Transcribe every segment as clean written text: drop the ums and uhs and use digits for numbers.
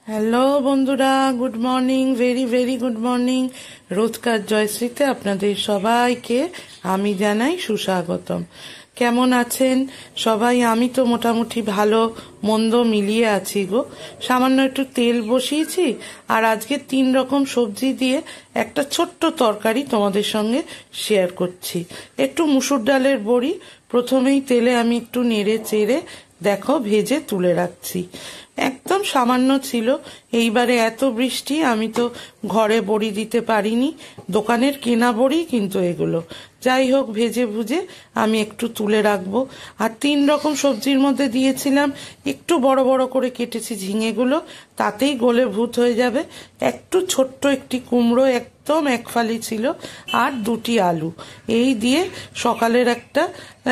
Hello বন্ধুরা, good morning, very very good morning. রোজকার জয়শ্রীতে আপনাদের সবাইকে আমি জানাই সুস্বাগতম। কেমন আছেন সবাই? আমি তো মোটামুটি ভালো মন্দ মিলিয়ে আছি গো। সামান্য একটু তেল বসিয়েছি আর আজকে 3 রকম সবজি দিয়ে একটা ছোট্ট তরকারি তোমাদের সঙ্গে শেয়ার করছি। একটু মুসুর ডালের বড়ি প্রথমেই তেলে আমি একটু নেড়ে চেড়ে দেখো ভেজে তুলে রাখছি। একদম সামান্য ছিল। এইবারে এত বৃষ্টি, আমি তো ঘরে বড়ি দিতে পারিনি, দোকানের কেনা বড়ি কিন্তু এগুলো। যাই হোক, ভেজে ভুজে আমি একটু তুলে রাখবো। আর 3 রকম সবজির মধ্যে দিয়েছিলাম একটু বড় বড় করে কেটেছি ঝিঙেগুলো, তাতেই গলে ভূত হয়ে যাবে। একটু ছোট্ট একটি কুমড়ো একদম এক ফালি ছিল, আর 2টি আলু। এই দিয়ে সকালের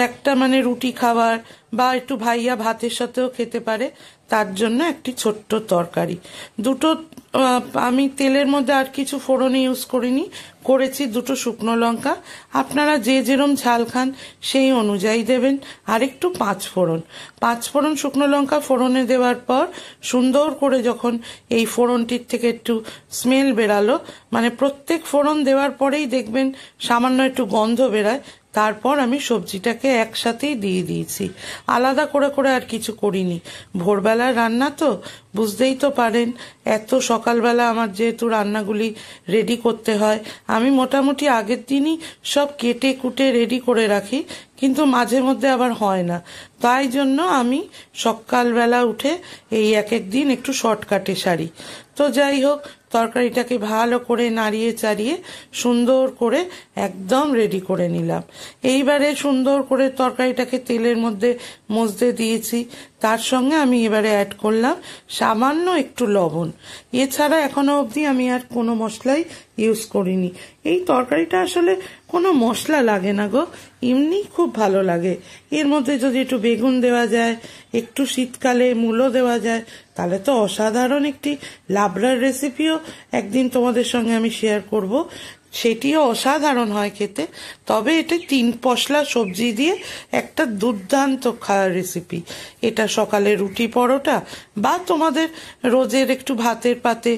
একটা মানে রুটি খাবার বা একটু ভাইয়া ভাতের সাথেও খেতে পারে, তার জন্য একটি ছোট্ট তরকারি। দুটো আমি তেলের মধ্যে আর কিছু ফোড়ন ইউজ করিনি, করেছি 2টো শুকনো লঙ্কা। আপনারা যে যেরম ঝাল খান সেই অনুযায়ী দেবেন। আর একটু 5 ফোড়ন শুকনো লঙ্কা ফোড়নে দেওয়ার পর সুন্দর করে যখন এই ফোড়নটির থেকে একটু স্মেল বেরালো, মানে প্রত্যেক ফোড়ন দেওয়ার পরেই দেখবেন সামান্য একটু গন্ধ বেরায়, তারপর আমি সবজিটাকে একসাথেই দিয়ে দিয়েছি। আলাদা করে করে আর কিছু করিনি। ভোরবেলার রান্না তো বুঝতেই তো পারেন, এত সকালবেলা আমার যেহেতু রান্নাগুলি রেডি করতে হয়, আমি মোটামুটি আগের দিনই সব কেটে কুটে রেডি করে রাখি, কিন্তু মাঝে মধ্যে আবার হয় না। তাই জন্য আমি সকালবেলা উঠে এই এক দিন একটু শর্টকাটে সারি। তো যাই হোক, তরকারিটাকে ভালো করে নাড়িয়ে চাড়িয়ে সুন্দর করে একদম রেডি করে নিলাম। এইবারে সুন্দর করে তরকারিটাকে তেলের মধ্যে মজতে দিয়েছি। তার সঙ্গে আমি এবারে অ্যাড করলাম সামান্য একটু লবণ। এছাড়া এখনো অবধি আমি আর কোনো মশলাই ইউজ করিনি। এই তরকারিটা আসলে কোনো মশলা লাগে না গো, এমনি খুব ভালো লাগে। এর মধ্যে যদি একটু বেগুন দেওয়া যায়, একটু শীতকালে মূলো দেওয়া যায়, তাহলে তো অসাধারণ একটি লাবড়ার রেসিপিও একদিন তোমাদের সঙ্গে আমি শেয়ার করব। সেটিও অসাধারণ হয় খেতে। তবে এটা 3 পশলা সবজি দিয়ে একটা দুর্দান্ত খাওয়ার রেসিপি। এটা সকালে রুটি পরোটা বা তোমাদের রোজের একটু ভাতের পাতে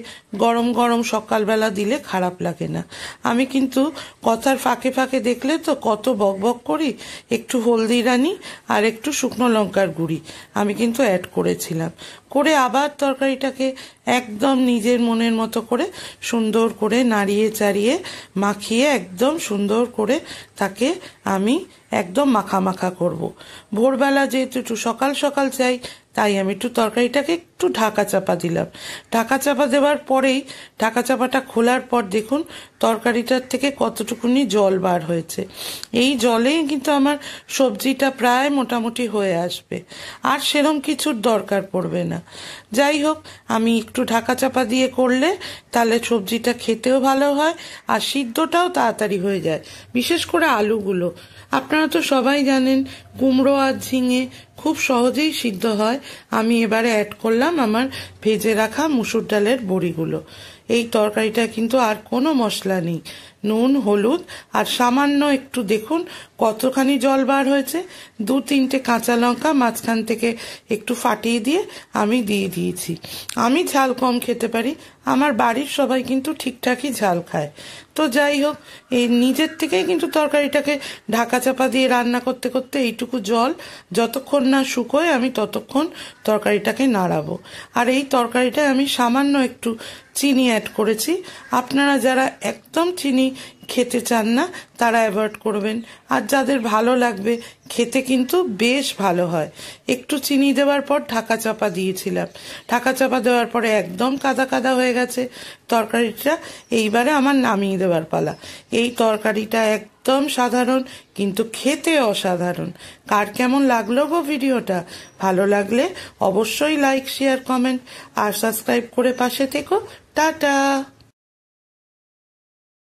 গরম গরম সকালবেলা দিলে খারাপ লাগে না। আমি কিন্তু কথার ফাঁকে ফাঁকে দেখলে তো কত বক বক করি। একটু হলদি রানি আর একটু শুকনো লঙ্কার গুঁড়ি আমি কিন্তু অ্যাড করেছিলাম, করে আবার তরকারিটাকে একদম নিজের মনের মতো করে সুন্দর করে নাড়িয়ে চাড়িয়ে মাখিয়ে একদম সুন্দর করে তাকে আমি একদম মাখা মাখা করব। ভোরবেলা যেহেতু একটু সকাল সকাল চাই, তাই আমি একটু তরকারিটাকে একটু ঢাকা চাপা দিলাম। ঢাকা চাপা দেওয়ার পরেই ঢাকা চাপাটা খোলার পর দেখুন তরকারিটার থেকে কতটুকুনি জল বার হয়েছে। এই জলেই কিন্তু আমার সবজিটা প্রায় মোটামুটি হয়ে আসবে, আর সেরম কিছুর দরকার পড়বে না। যাই হোক, আমি একটু ঢাকা চাপা দিয়ে করলে তাহলে সবজিটা খেতেও ভালো হয় আর সিদ্ধটাও তাড়াতাড়ি হয়ে যায়। বিশেষ করে আলুগুলো আপনারা তো সবাই জানেন কুমড়ো আর ঝিঙে খুব সহজেই সিদ্ধ হয়। আমি এবারে অ্যাড করলাম আমার ভেজে রাখা মুসুর ডালের বড়িগুলো। এই তরকারিটা কিন্তু আর কোনো মশলা নেই, নুন হলুদ আর সামান্য একটু দেখুন কতখানি জল বার হয়েছে। 2-3টে কাঁচা লঙ্কা মাঝখান থেকে একটু ফাটিয়ে দিয়ে আমি দিয়ে দিয়েছি। আমি ঝাল কম খেতে পারি, আমার বাড়ির সবাই কিন্তু ঠিকঠাকই ঝাল খায়। তো যাই হোক, এই নিজের থেকেই কিন্তু তরকারিটাকে ঢাকা চাপা দিয়ে রান্না করতে করতে এইটুকু জল যতক্ষণ না শুকোয় আমি ততক্ষণ তরকারিটাকে নাড়াবো। আর এই তরকারিটায় আমি সামান্য একটু চিনি অ্যাড করেছি। আপনারা যারা একদম চিনি খেতে চান না তারা অ্যাভয়েড করবেন, আর যাদের ভালো লাগবে খেতে কিন্তু বেশ ভালো হয়। একটু চিনি দেওয়ার পর ঢাকা চাপা দিয়েছিলাম। ঢাকা চাপা দেওয়ার পরে একদম কাদা কাদা হয়ে গেছে তরকারিটা। এইবারে আমার নামিয়ে দেওয়ার পালা। এই তরকারিটা একদম সাধারণ কিন্তু খেতে অসাধারণ। কার কেমন লাগলো গো ভিডিওটা? ভালো লাগলে অবশ্যই লাইক শেয়ার কমেন্ট আর সাবস্ক্রাইব করে পাশে থেকো। টাটা।